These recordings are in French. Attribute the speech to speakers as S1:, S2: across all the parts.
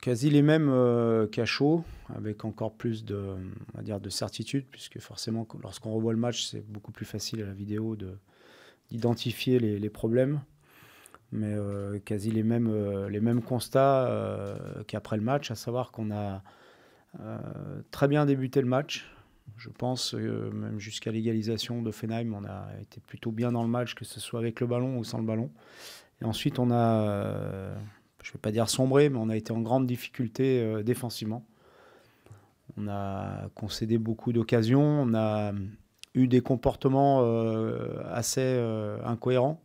S1: quasi les mêmes qu'à chaud, avec encore plus de, on va dire, de certitude, puisque forcément, lorsqu'on revoit le match, c'est beaucoup plus facile à la vidéo d'identifier les problèmes. Mais quasi les mêmes constats qu'après le match, à savoir qu'on a très bien débuté le match. Je pense, même jusqu'à l'égalisation d'Hoffenheim, on a été plutôt bien dans le match, que ce soit avec le ballon ou sans le ballon. Et ensuite, on a, je ne vais pas dire sombré, mais on a été en grande difficulté défensivement. On a concédé beaucoup d'occasions, on a eu des comportements assez incohérents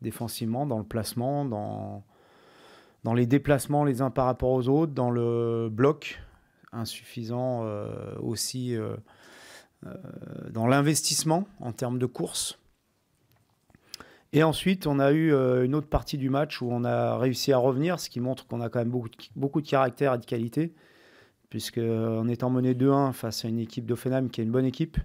S1: défensivement, dans le placement, dans les déplacements les uns par rapport aux autres, dans le bloc insuffisant aussi dans l'investissement en termes de course. Et ensuite, on a eu une autre partie du match où on a réussi à revenir, ce qui montre qu'on a quand même beaucoup de caractère et de qualité, puisqu'en étant mené 2-1 face à une équipe d'Hoffenheim qui est une bonne équipe,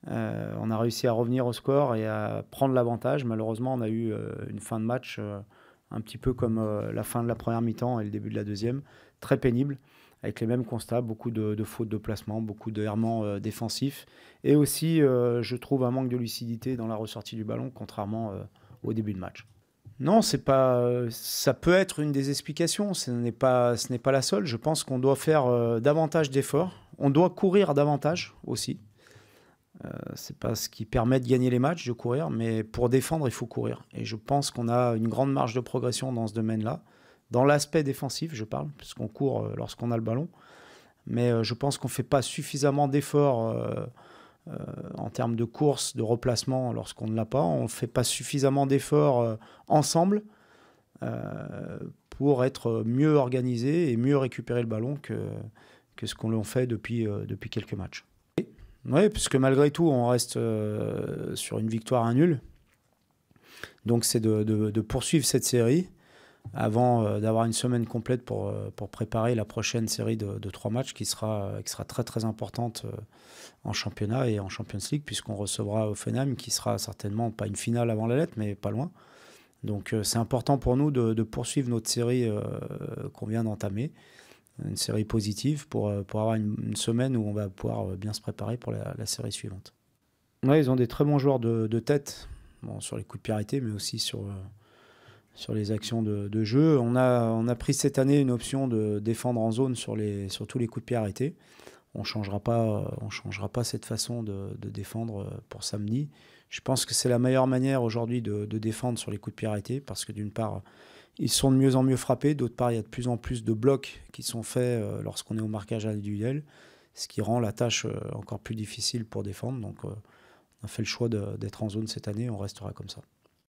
S1: on a réussi à revenir au score et à prendre l'avantage. Malheureusement, on a eu une fin de match un petit peu comme la fin de la première mi-temps et le début de la deuxième, très pénible, avec les mêmes constats, beaucoup de fautes de placement, beaucoup d'errements défensifs, et aussi, je trouve, un manque de lucidité dans la ressortie du ballon, contrairement au début de match. Non, c'est pas, ça peut être une des explications, ce n'est pas la seule. Je pense qu'on doit faire davantage d'efforts, on doit courir davantage aussi. C'est pas ce qui permet de gagner les matchs, de courir, mais pour défendre, il faut courir. Et je pense qu'on a une grande marge de progression dans ce domaine-là. Dans l'aspect défensif, je parle, puisqu'on court lorsqu'on a le ballon. Mais je pense qu'on ne fait pas suffisamment d'efforts en termes de course, de replacement lorsqu'on ne l'a pas. On ne fait pas suffisamment d'efforts ensemble pour être mieux organisé et mieux récupérer le ballon que ce qu'on fait depuis quelques matchs. Oui, puisque malgré tout, on reste sur une victoire à nul. Donc c'est de poursuivre cette série avant d'avoir une semaine complète pour préparer la prochaine série de 3 matchs qui sera très très importante en championnat et en Champions League, puisqu'on recevra Hoffenheim, qui sera certainement pas une finale avant la lettre, mais pas loin. Donc c'est important pour nous de poursuivre notre série qu'on vient d'entamer. Une série positive pour avoir une semaine où on va pouvoir bien se préparer pour la série suivante. Ouais, ils ont des très bons joueurs de tête, bon, sur les coups de pied arrêtés, mais aussi sur les actions de jeu. On a pris cette année une option de défendre en zone sur tous les coups de pied arrêtés. On changera pas cette façon de défendre pour samedi. Je pense que c'est la meilleure manière aujourd'hui de défendre sur les coups de pied arrêtés, parce que d'une part, ils sont de mieux en mieux frappés. D'autre part, il y a de plus en plus de blocs qui sont faits lorsqu'on est au marquage individuel, ce qui rend la tâche encore plus difficile pour défendre. Donc, on a fait le choix d'être en zone cette année, on restera comme ça.